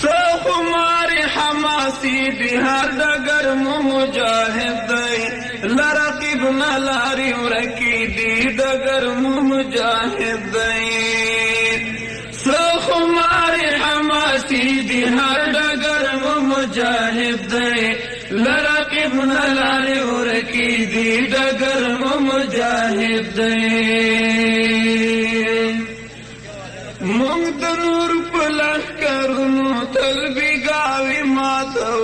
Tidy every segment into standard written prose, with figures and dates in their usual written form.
خمار حماسی دی هر ډګر مو مجاهد دی لرقیب نه لارې ورکې دي ډګر مو مجاهد دی خمار حماسی دی هر ډګر مو مجاهد دی لرقیب نه لارې ورکې دي ډګر مو مجاهد دی مونږ د نور په لښکرونو تل بیګاوې ماتو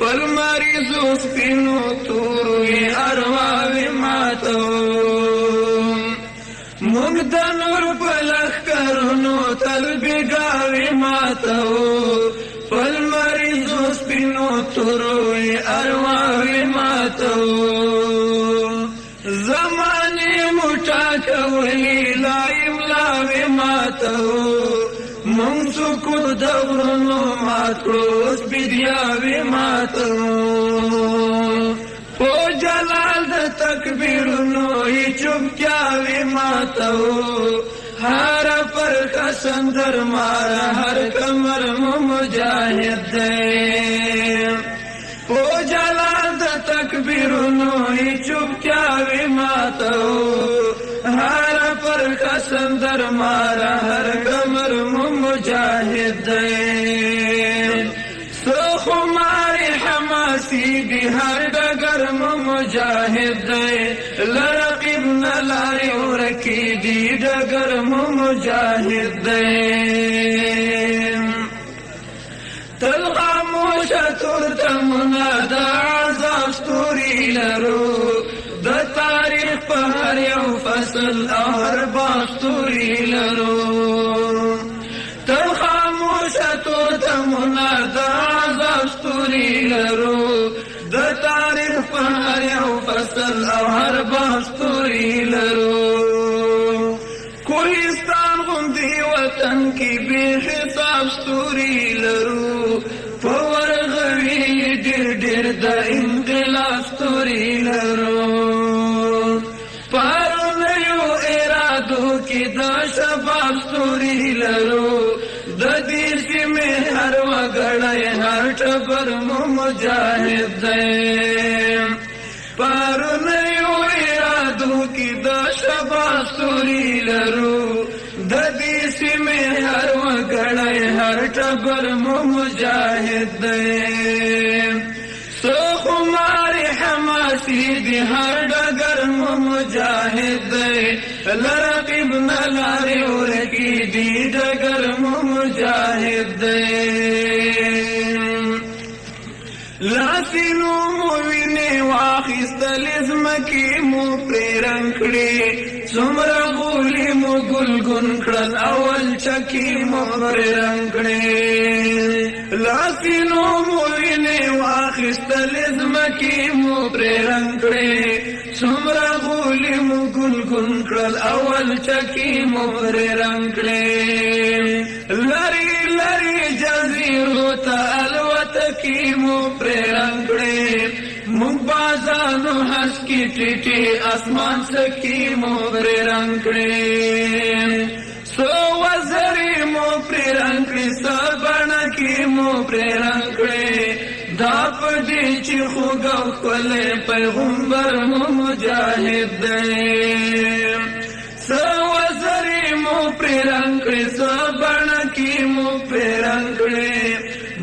پر مریضو سپینو تورو یې ارواوې ماتو مونږ د نور په لښکرونو تل بیګاوې ماتو پر مریضو سپینو تورو یې ارواوې ماتو زمانې مو ټاکولې لایم لاوې ماتو مونږ سکوت د غرونو مات کړو اوس بیدیاوې ماتو په جلال د تکبیرونو یې چوپتیاوې ماتو هر پرخه سندر ماره هر کمر مو مجاهد دی په جلال د تکبیرونو یې چوپتیاوې ماتو هر پرخه سندر ماره هر کمر مو مجاهد دی خمار حماسی دی هر ډګر مو مجاهد دی لرقیب نه لارې ورکې دي ډګر مو مجاهد دی تل خاموشه تورتمونه د عذاب ستوري لرو د تاریخ په هر یو فصل او هر باغ ستوري لرو تل خاموشه تورتمونه د عذاب ستوري لرو د تاریخ په هر یو فصل او هر باغ ستوري لرو کوهستان غوندې وطن کې بې حساب ستوري لرو په ورغوي ډېر ډېر د انقلاب ستوري لرو پرونیو ارادو کې د شباب ستوري لرو د دې سیمې هر وګړی هر ټبر مو مجاهد دی پرونیو ارادو کې د شباب ستوري لرو د دې سیمې هر وګړی هر ټبر مو مجاهد دی خمار حماسی دی هر ډګر مو مجاهد دی لرقیب نه لارې ورکې دي ډګر مو مجاهد دی لاسینو مو وینې واخیستلې ځمکې مو پرې رنګ کړې څومره غولې مو ګلګون کړل اول چکې مو پرې رنګ کړې لاسینو مو وینې واخیستلې ځمکې مو پرې رنګ کړې څومره غولې مو ګلګون کړل اول چکې مو پرې رنګ کړې لرې لرې جزیرو ته الوتکې مو پرې رنګ کړې مونږ بازانو هسکې ټیټې اسمان څکې مو پرې رنګ کړې څو وزرې مو پرې رنګ کړې څه بڼکې مو پرې رنګ کړې دا په دې چې خوږ او ښکلی پیغمبر مو مجاهد دی څه وزرې مو پرې رنګ کړې څه بڼکې مو پرې رنګ کړې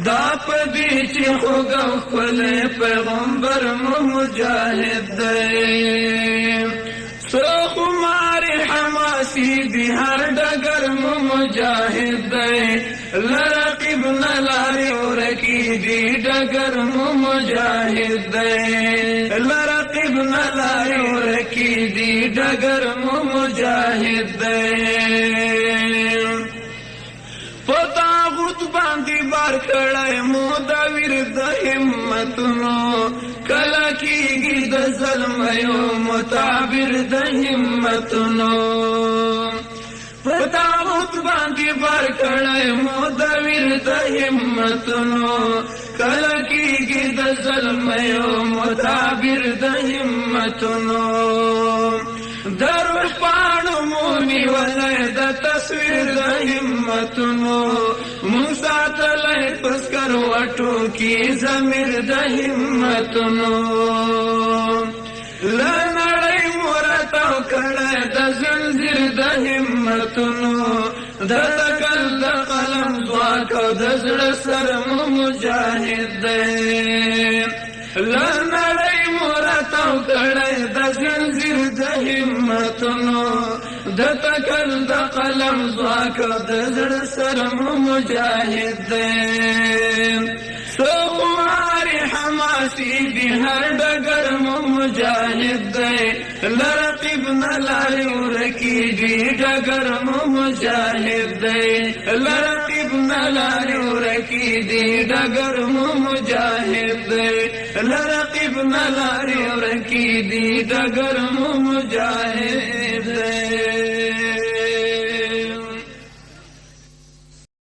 دا په دې چې خوږ او ښکلی پیغمبر مو مجاهد دی څه خمار حماسی دی هر ډګر مو مجاهد دی لرقیب نه لارې ورکې دي ډګر مو مجاهد دی لرقیب نه لارې ورکې دي ډګر مو مجاهد دی پتاغوت باندې بار کړای مو د ویر د همتونو کله کېږي د ظلمیو متعبر د همتونو پتاغوت باندې بار کړای مو د ویر د همتونو کله کېږي د ظلمیو متعبر د همتونو در پاڼو مونی ولای د تصویر د همتونو مون ساتلی پسکر وټو کی زمیر د همتونو لنړی مرتاو کړه د زنځیر د همتونو د تکل د قلم ځواک او د زړه سره مجاهد دی لنړی مرتاو کړه د زنځیر د همتونو د تکل د قلم ځواک او د زړه سره مجاهد دی سواری حماسی دی هر ډګر مجاهد دی لرقیب نلاری ورکی دی ډګر مجاهد دی لرقیب نلاری ورکی دی ډګر مجاهد دی لرقیب نلاری ورکی دی ډګر مجاهد دی